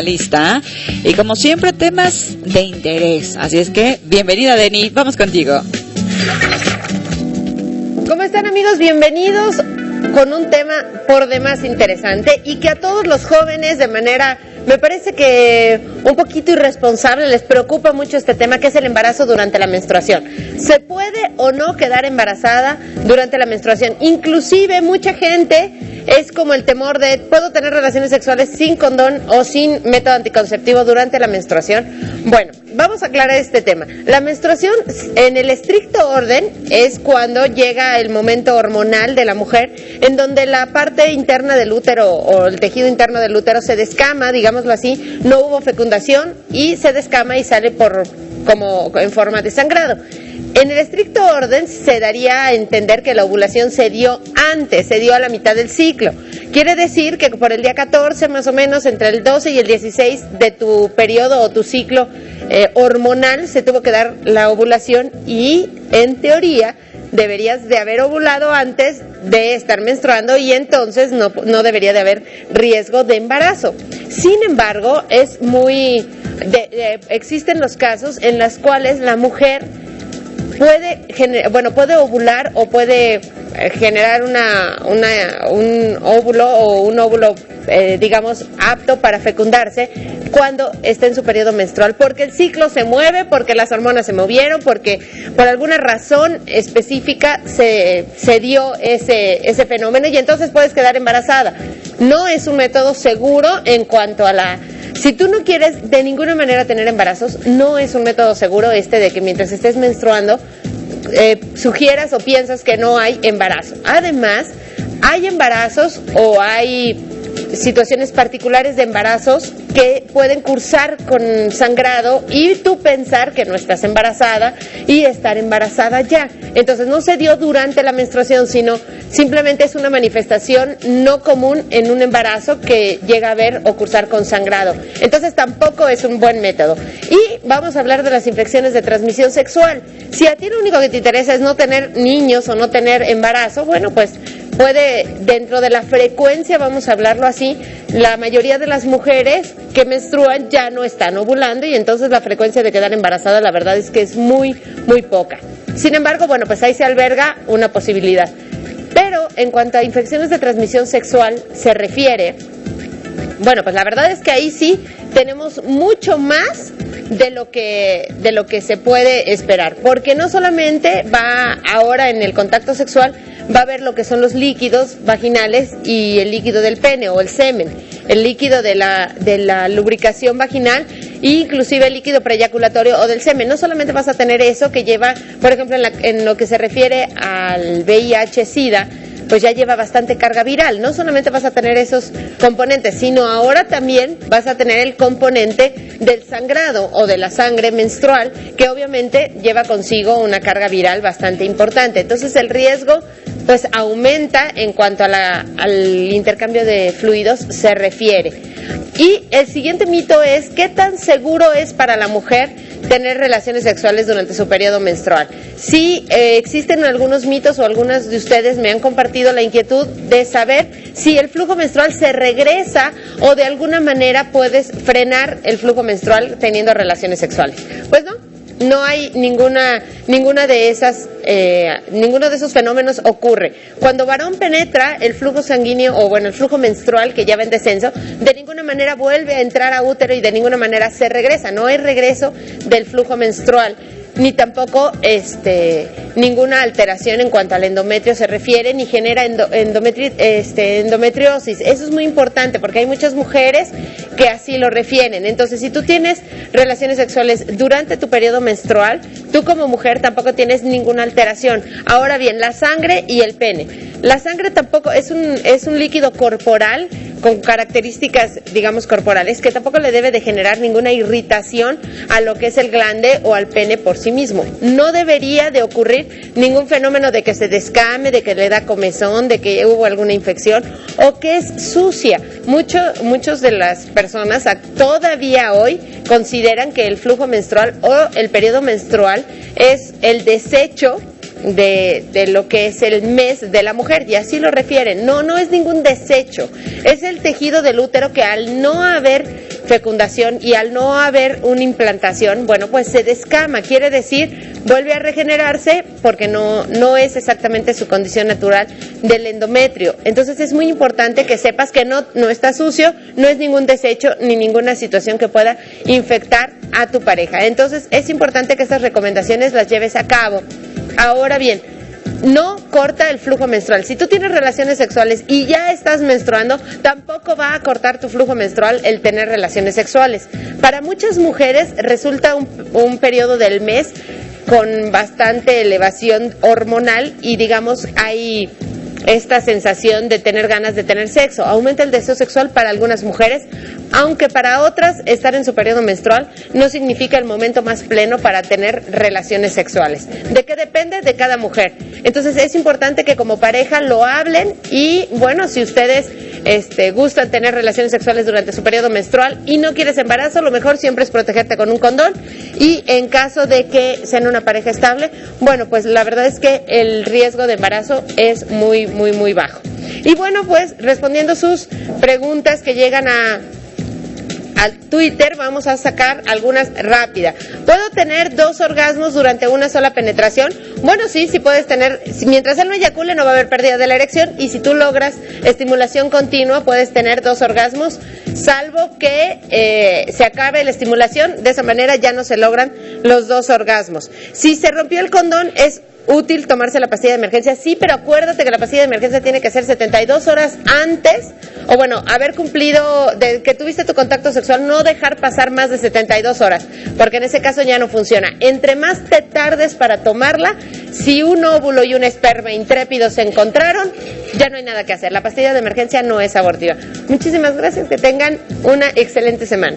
lista y como siempre temas de interés, así es que bienvenida Deni, vamos contigo. ¿Cómo están amigos? Bienvenidos con un tema por demás interesante y que a todos los jóvenes de manera, me parece que un poquito irresponsable, les preocupa mucho este tema, que es el embarazo durante la menstruación. ¿Se puede o no quedar embarazada durante la menstruación? Inclusive mucha gente es como el temor de, ¿puedo tener relaciones sexuales sin condón o sin método anticonceptivo durante la menstruación? Bueno, vamos a aclarar este tema. La menstruación, en el estricto orden, es cuando llega el momento hormonal de la mujer, en donde la parte interna del útero o el tejido interno del útero se descama, digámoslo así, no hubo fecundación y se descama y sale como en forma de sangrado. En el estricto orden se daría a entender que la ovulación se dio antes, se dio a la mitad del ciclo. Quiere decir que por el día 14 más o menos, entre el 12 y el 16 de tu periodo o tu ciclo hormonal se tuvo que dar la ovulación y en teoría deberías de haber ovulado antes de estar menstruando y entonces no debería de haber riesgo de embarazo. Sin embargo, existen los casos en los cuales la mujer puede ovular o puede generar un óvulo digamos apto para fecundarse cuando está en su periodo menstrual, porque el ciclo se mueve, porque las hormonas se movieron, porque por alguna razón específica se dio ese fenómeno y entonces puedes quedar embarazada. No es un método seguro en cuanto a si tú no quieres de ninguna manera tener embarazos, no es un método seguro de que mientras estés menstruando sugieras o piensas que no hay embarazo. Además, hay embarazos o hay situaciones particulares de embarazos que pueden cursar con sangrado y tú pensar que no estás embarazada y estar embarazada ya. Entonces no se dio durante la menstruación, sino simplemente es una manifestación no común en un embarazo que llega a ver o cursar con sangrado. Entonces tampoco es un buen método. Y vamos a hablar de las infecciones de transmisión sexual. Si a ti lo único que te interesa es no tener niños o no tener embarazo, bueno, pues puede, dentro de la frecuencia, vamos a hablarlo así, la mayoría de las mujeres que menstruan ya no están ovulando y entonces la frecuencia de quedar embarazada la verdad es que es muy, muy poca. Sin embargo, bueno, pues ahí se alberga una posibilidad. Pero en cuanto a infecciones de transmisión sexual se refiere, bueno, pues la verdad es que ahí sí tenemos mucho más de lo que se puede esperar, porque no solamente va ahora en el contacto sexual, va a haber lo que son los líquidos vaginales y el líquido del pene o el semen, el líquido de la lubricación vaginal e inclusive el líquido preeyaculatorio o del semen. No solamente vas a tener eso que lleva, por ejemplo, en lo que se refiere al VIH-Sida, pues ya lleva bastante carga viral. No solamente vas a tener esos componentes, sino ahora también vas a tener el componente del sangrado o de la sangre menstrual, que obviamente lleva consigo una carga viral bastante importante. Entonces el riesgo pues aumenta en cuanto al intercambio de fluidos se refiere. Y el siguiente mito es, ¿qué tan seguro es para la mujer tener relaciones sexuales durante su periodo menstrual? Sí, existen algunos mitos o algunas de ustedes me han compartido la inquietud de saber si el flujo menstrual se regresa o de alguna manera puedes frenar el flujo menstrual teniendo relaciones sexuales. Pues no hay ninguna de esas, ninguno de esos fenómenos ocurre. Cuando varón penetra el flujo sanguíneo o el flujo menstrual que ya va en descenso, de ninguna manera vuelve a entrar a útero y de ninguna manera se regresa. No hay regreso del flujo menstrual, ni tampoco ninguna alteración en cuanto al endometrio se refiere, ni genera endometriosis. Eso es muy importante porque hay muchas mujeres que así lo refieren. Entonces, si tú tienes relaciones sexuales durante tu periodo menstrual, tú como mujer tampoco tienes ninguna alteración. Ahora bien, la sangre y el pene. La sangre tampoco es un líquido corporal con características, digamos, corporales, que tampoco le debe de generar ninguna irritación a lo que es el glande o al pene por sí mismo. No debería de ocurrir ningún fenómeno de que se descame, de que le da comezón, de que hubo alguna infección o que es sucia. Muchos de las personas todavía hoy consideran que el flujo menstrual o el periodo menstrual es el desecho de lo que es el mes de la mujer, y así lo refieren. No es ningún desecho, es el tejido del útero que al no haber fecundación y al no haber una implantación, bueno, pues se descama, quiere decir, vuelve a regenerarse porque no es exactamente su condición natural del endometrio. Entonces es muy importante que sepas que no está sucio, no es ningún desecho ni ninguna situación que pueda infectar a tu pareja. Entonces es importante que estas recomendaciones las lleves a cabo. Ahora bien, no corta el flujo menstrual. Si tú tienes relaciones sexuales y ya estás menstruando, tampoco va a cortar tu flujo menstrual el tener relaciones sexuales. Para muchas mujeres resulta un periodo del mes con bastante elevación hormonal y digamos hay esta sensación de tener ganas de tener sexo. Aumenta el deseo sexual para algunas mujeres, aunque para otras estar en su periodo menstrual no significa el momento más pleno para tener relaciones sexuales. ¿De qué depende? De cada mujer. Entonces es importante que como pareja lo hablen y bueno, si ustedes gustan tener relaciones sexuales durante su periodo menstrual y no quieres embarazo, lo mejor siempre es protegerte con un condón y en caso de que sean una pareja estable, bueno, pues la verdad es que el riesgo de embarazo es muy, muy, muy bajo. Y bueno, pues respondiendo sus preguntas que llegan al Twitter, vamos a sacar algunas rápidas. ¿Puedo tener 2 orgasmos durante una sola penetración? Bueno, sí puedes tener, mientras él no eyacule no va a haber pérdida de la erección y si tú logras estimulación continua puedes tener 2 orgasmos, salvo que se acabe la estimulación, de esa manera ya no se logran los 2 orgasmos. Si se rompió el condón es útil tomarse la pastilla de emergencia, sí, pero acuérdate que la pastilla de emergencia tiene que ser 72 horas antes, o bueno, haber cumplido, de que tuviste tu contacto sexual, no dejar pasar más de 72 horas, porque en ese caso ya no funciona. Entre más te tardes para tomarla, si un óvulo y un esperma intrépido se encontraron, ya no hay nada que hacer. La pastilla de emergencia no es abortiva. Muchísimas gracias, que tengan una excelente semana.